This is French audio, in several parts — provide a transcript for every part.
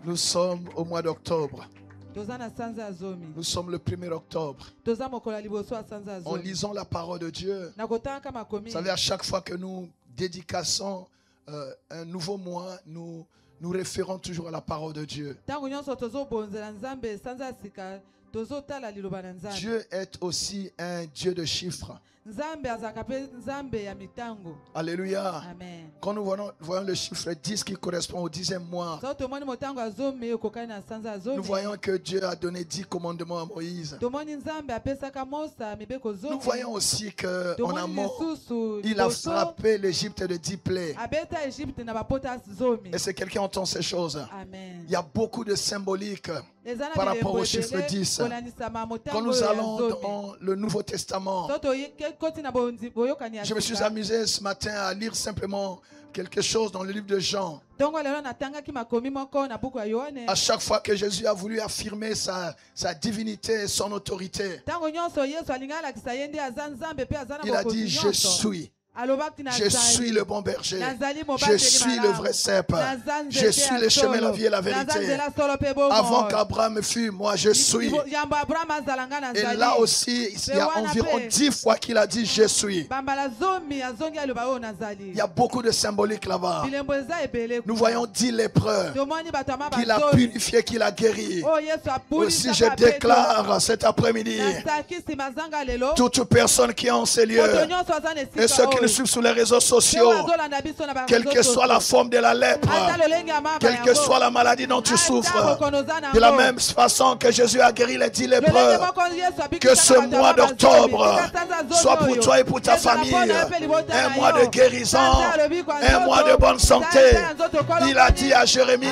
Nous sommes au mois d'octobre. Nous sommes le 1er octobre. En lisant la parole de Dieu, vous savez, à chaque fois que nous dédicassons un nouveau mois, nous référons toujours à la parole de Dieu. Dieu est aussi un Dieu de chiffres. Alléluia. Amen. Quand nous voyons le chiffre 10 qui correspond au 10e mois, nous voyons que Dieu a donné 10 commandements à Moïse. Nous voyons aussi qu'en amont, il a frappé l'Égypte de 10 plaies. Est-ce que quelqu'un entend ces choses? Amen. Il y a beaucoup de symbolique par rapport au chiffre 10. Quand nous allons dans le Nouveau Testament, je me suis amusé ce matin à lire simplement quelque chose dans le livre de Jean. À chaque fois que Jésus a voulu affirmer sa divinité et son autorité, il a dit: je suis. Je suis le bon berger. Je suis le vrai cep. Je suis le chemin, la vie et la vérité. Avant qu'Abraham fût, moi je suis. Et là aussi, il y a environ 10 fois qu'il a dit je suis. Il y a beaucoup de symbolique là-bas. Nous voyons 10 lépreux qu'il a purifiés, qu'il a guéris. Aussi je déclare cet après-midi, toute personne qui est en ces lieux et ceux qui nous suivent sur les réseaux sociaux, quelle que soit la forme de la lèpre, quelle que soit la maladie dont tu souffres, de la même façon que Jésus a guéri les 10 lépreux, que ce mois d'octobre soit pour toi et pour ta famille un mois de guérison, un mois de bonne santé. Il a dit à Jérémie,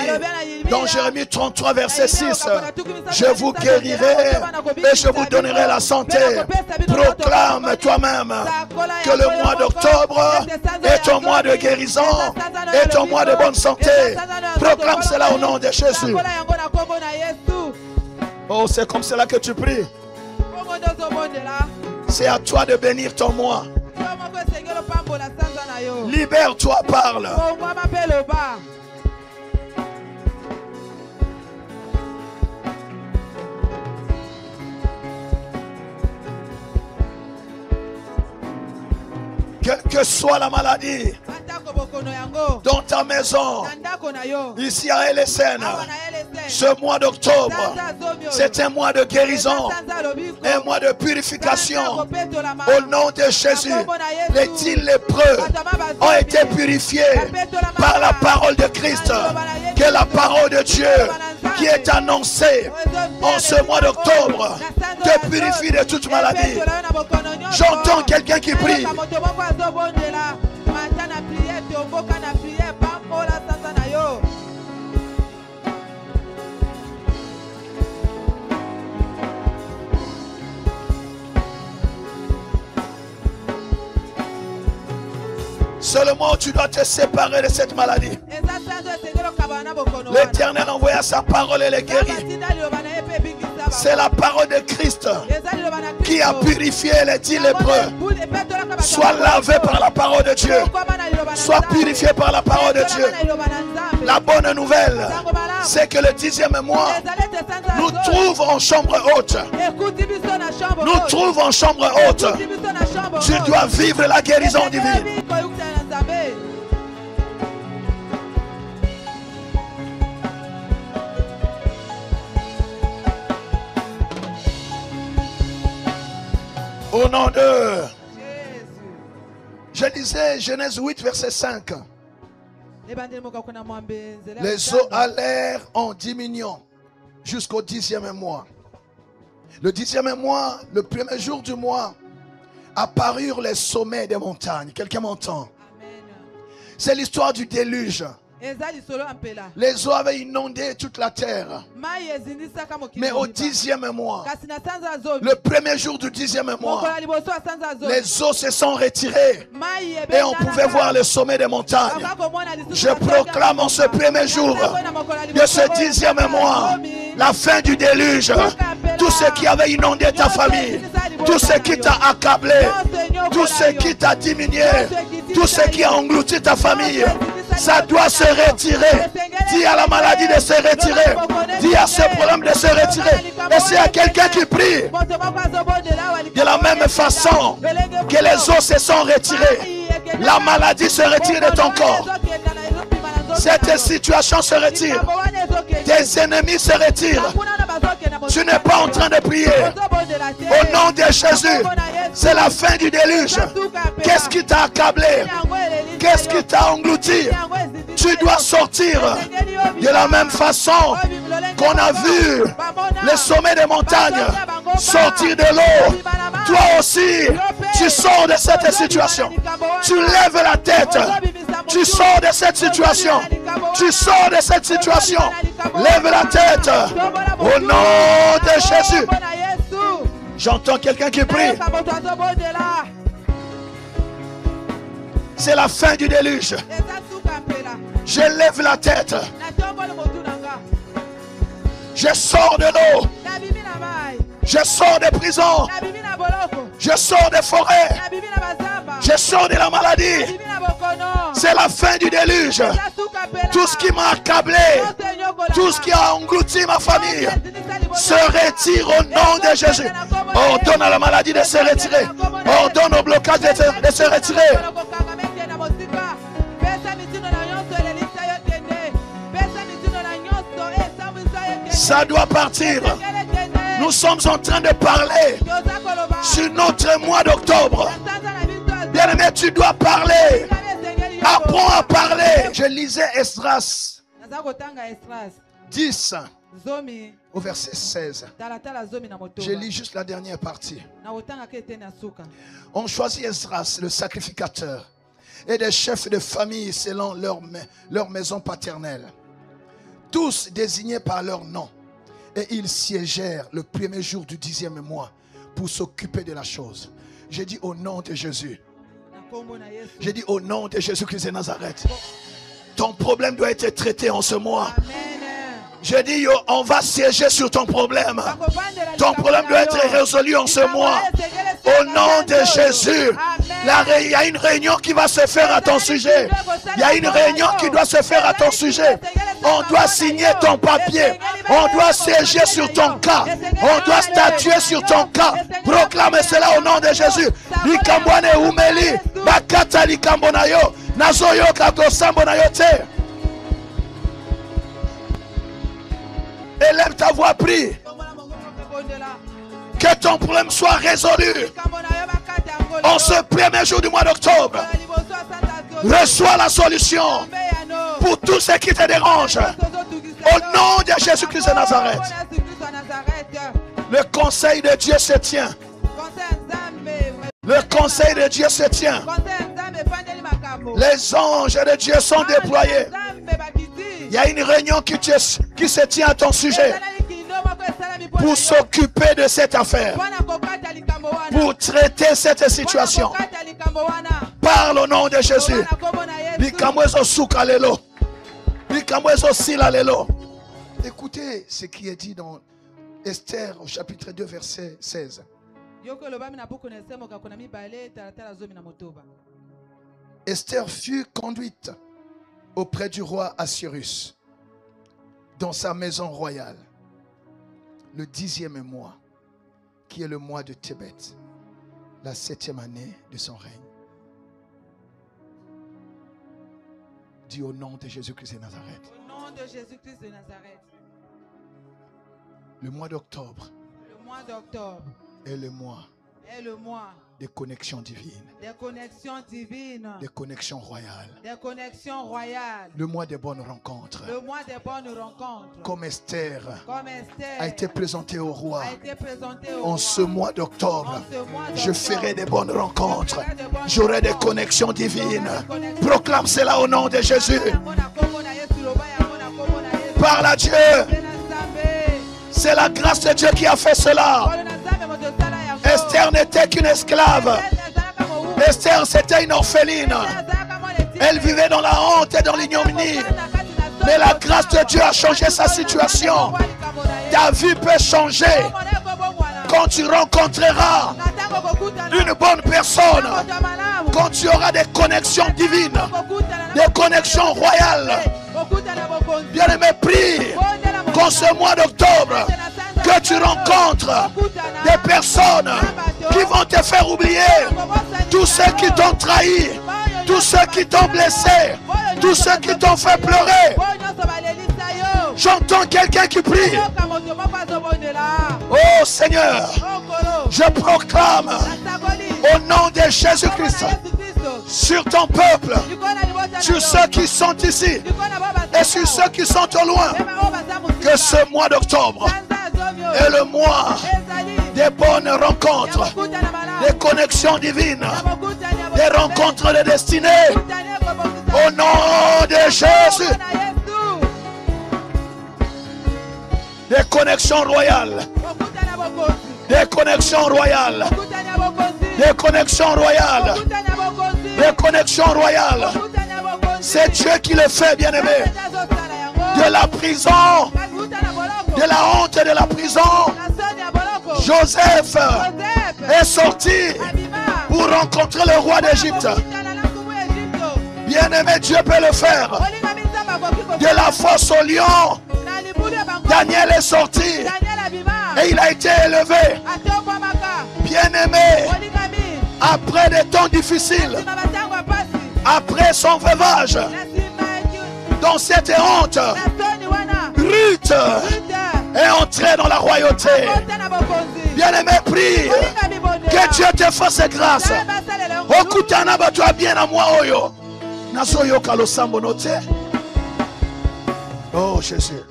dans Jérémie 33 verset 6, je vous guérirai et je vous donnerai la santé. Proclame toi-même que le mois d'octobre est ton mois de guérison, est ton mois de bonne santé. Proclame cela au nom de Jésus. Oh, c'est comme cela que tu pries. C'est à toi de bénir ton mois. Libère-toi, parle. Quelle que soit la maladie dans ta maison, ici à LSN, ce mois d'octobre, c'est un mois de guérison, un mois de purification. Au nom de Jésus, les 10 lépreux ont été purifiés par la parole de Christ, qui est la parole de Dieu, qui est annoncée en ce mois d'octobre, te purifie de toute maladie. J'entends quelqu'un qui prie. Seulement tu dois te séparer de cette maladie. L'Éternel envoya sa parole et les guérit. C'est la parole de Christ qui a purifié les 10 lépreux. Sois lavé par la parole de Dieu. Sois purifié par la parole de Dieu. La bonne nouvelle, c'est que le 10e mois nous trouve en chambre haute. Nous trouve en chambre haute. Tu dois vivre la guérison divine. Au nom de Jésus. Je disais Genèse 8 verset 5. Les eaux allèrent en diminuant jusqu'au 10e mois. Le 10e mois, le premier jour du mois, apparurent les sommets des montagnes. Quelqu'un m'entend? C'est l'histoire du déluge. Les eaux avaient inondé toute la terre. Mais au 10e mois, le premier jour du 10e mois, les eaux se sont retirées et on pouvait voir le sommet des montagnes. Je proclame en ce premier jour de ce 10e mois la fin du déluge. Tout ce qui avait inondé ta famille, tout ce qui t'a accablé, tout ce qui t'a diminué, tout ce qui a englouti ta famille, Ça doit se retirer. Dis à la maladie de se retirer. Dis à ce problème de se retirer. Et s'il y a quelqu'un qui prie de la même façon que les os se sont retirés, la maladie se retire de ton corps. Cette situation se retire. Tes ennemis se retirent. Tu n'es pas en train de prier. Au nom de Jésus, c'est la fin du déluge. Qu'est-ce qui t'a accablé? Qu'est-ce qui t'a englouti? Tu dois sortir de la même façon qu'on a vu les sommets des montagnes sortir de l'eau. Toi aussi, tu sors de cette situation. Tu lèves la tête. Tu sors de cette situation. Tu sors de cette situation. Lève la tête. Au nom de Jésus. J'entends quelqu'un qui prie. C'est la fin du déluge. Je lève la tête. Je sors de l'eau. Je sors des prisons. Je sors des forêts. Je sors de la maladie. C'est la fin du déluge. Tout ce qui m'a accablé, tout ce qui a englouti ma famille, se retire au nom de Jésus. Ordonne à la maladie de se retirer. Ordonne au blocage de se retirer. Ça doit partir. Nous sommes en train de parler sur notre mois d'octobre. Bien-aimé, tu dois parler. Apprends à parler. Je lisais Esdras 10 au verset 16. Je lis juste la dernière partie. On choisit Esdras, le sacrificateur, et des chefs de famille selon leur maison paternelle, tous désignés par leur nom. Et ils siégèrent le premier jour du 10e mois pour s'occuper de la chose. J'ai dit au nom de Jésus. J'ai dit au nom de Jésus-Christ de Nazareth. Ton problème doit être traité en ce mois. Je dis, on va siéger sur ton problème. Ton problème doit être résolu en ce mois. Au nom de Jésus. Il y a une réunion qui va se faire à ton sujet. Il y a une réunion qui doit se faire à ton sujet. On doit signer ton papier. On doit siéger sur ton cas. On doit statuer sur ton cas. Proclame cela au nom de Jésus. Likambwane umeli. Bakata likambonayo. Nazoyo kagosambonayo te. Élève ta voix, prie. Que ton problème soit résolu. En ce premier jour du mois d'octobre, reçois la solution pour tout ce qui te dérange. Au nom de Jésus-Christ de Nazareth. Le conseil de Dieu se tient. Le conseil de Dieu se tient. Les anges de Dieu sont déployés. Il y a une réunion qui se tient à ton sujet pour s'occuper de cette affaire, pour traiter cette situation. Parle au nom de Jésus. Écoutez ce qui est dit dans Esther au chapitre 2 verset 16. Esther fut conduite auprès du roi Assuérus dans sa maison royale le 10e mois, qui est le mois de Tébet, la 7e année de son règne. Dis au nom de Jésus-Christ de Nazareth. Au nom de Jésus-Christ de Nazareth. Le mois d'octobre. Le mois d'octobre. Est le mois. Est le mois. Des connexions divines. Des connexions divines. Des connexions royales. Des connexions royales. Le mois des bonnes rencontres. Le mois des bonnes rencontres. Comme Esther, a été présentée au roi. En ce mois d'octobre, je ferai des bonnes rencontres. J'aurai des connexions divines. Proclame cela au nom de Jésus. Parle à Dieu. C'est la grâce de Dieu qui a fait cela. Esther n'était qu'une esclave. Esther, c'était une orpheline. Elle vivait dans la honte et dans l'ignominie. Mais la grâce de Dieu a changé sa situation. Ta vie peut changer quand tu rencontreras une bonne personne, quand tu auras des connexions divines, des connexions royales, bien-aimé, prie qu'en ce mois d'octobre, que tu rencontres des personnes qui vont te faire oublier tous ceux qui t'ont trahi, tous ceux qui t'ont blessé, tous ceux qui t'ont fait pleurer. J'entends quelqu'un qui prie. Oh Seigneur, je proclame au nom de Jésus-Christ sur ton peuple, sur ceux qui sont ici et sur ceux qui sont au loin, que ce mois d'octobre est le mois des bonnes rencontres, des connexions divines, des rencontres de destinée. Au nom de Jésus, des connexions royales, des connexions royales, des connexions royales, des connexions royales. C'est Dieu qui le fait, bien-aimé. De la prison, de la honte et de la prison, Joseph est sorti pour rencontrer le roi d'Égypte. Bien-aimé, Dieu peut le faire. De la fosse au lion, Daniel est sorti et il a été élevé. Bien-aimé, après des temps difficiles, après son veuvage, dans cette honte, Ruth est entrée dans la royauté. Bien-aimé, prie que Dieu te fasse grâce. Okutana batwa bien à moi oyo. Nasoyo kalosambo note. Oh Jésus.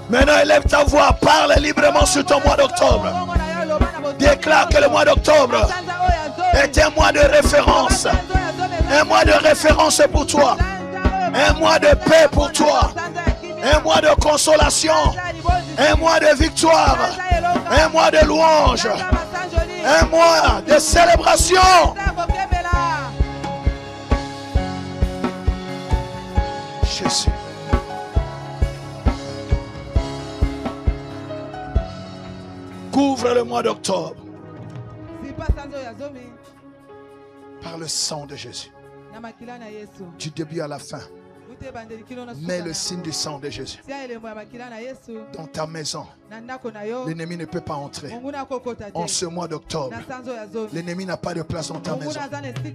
Maintenant, élève ta voix, parle librement sur ton mois d'octobre. Déclare que le mois d'octobre est un mois de référence. Un mois de référence pour toi. Un mois de paix pour toi. Un mois de consolation. Un mois de victoire. Un mois de louange. Un mois de célébration. Jésus. Couvre le mois d'octobre par le sang de Jésus. Du début à la fin. Mets le signe du sang de Jésus dans ta maison. L'ennemi ne peut pas entrer. En ce mois d'octobre, l'ennemi n'a pas de place dans ta maison.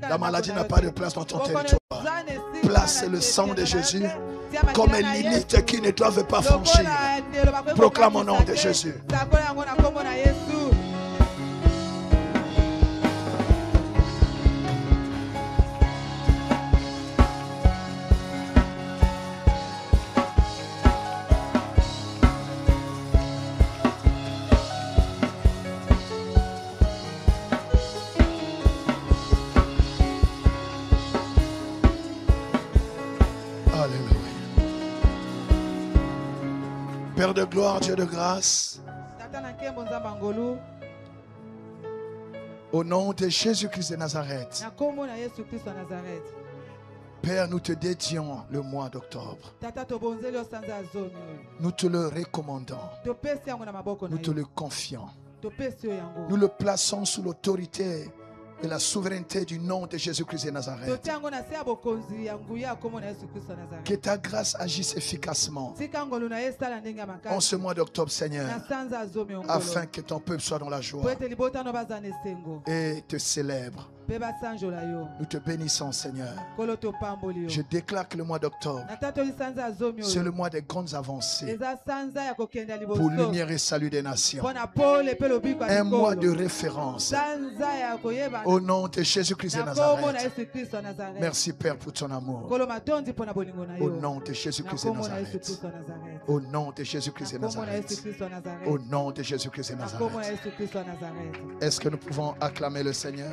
La maladie n'a pas de place dans ton territoire. Place le sang de Jésus comme une limite qui ne doivent pas franchir. Proclame au nom de Jésus. Père de gloire, Dieu de grâce, au nom de Jésus-Christ de Nazareth, Père, nous te dédions le mois d'octobre. Nous te le recommandons. Nous te le confions. Nous le plaçons sous l'autorité et la souveraineté du nom de Jésus-Christ de Nazareth. Que ta grâce agisse efficacement en ce mois d'octobre, Seigneur, afin que ton peuple soit dans la joie et te célèbre. Nous te bénissons, Seigneur. Je déclare que le mois d'octobre, c'est le mois des grandes avancées pour lumière et salut des nations. Un mois de référence au nom de Jésus-Christ de Nazareth. Merci, Père, pour ton amour. Au nom de Jésus-Christ de Nazareth. Au nom de Jésus-Christ de Nazareth. Au nom de Jésus-Christ de Nazareth. Est-ce que nous pouvons acclamer le Seigneur?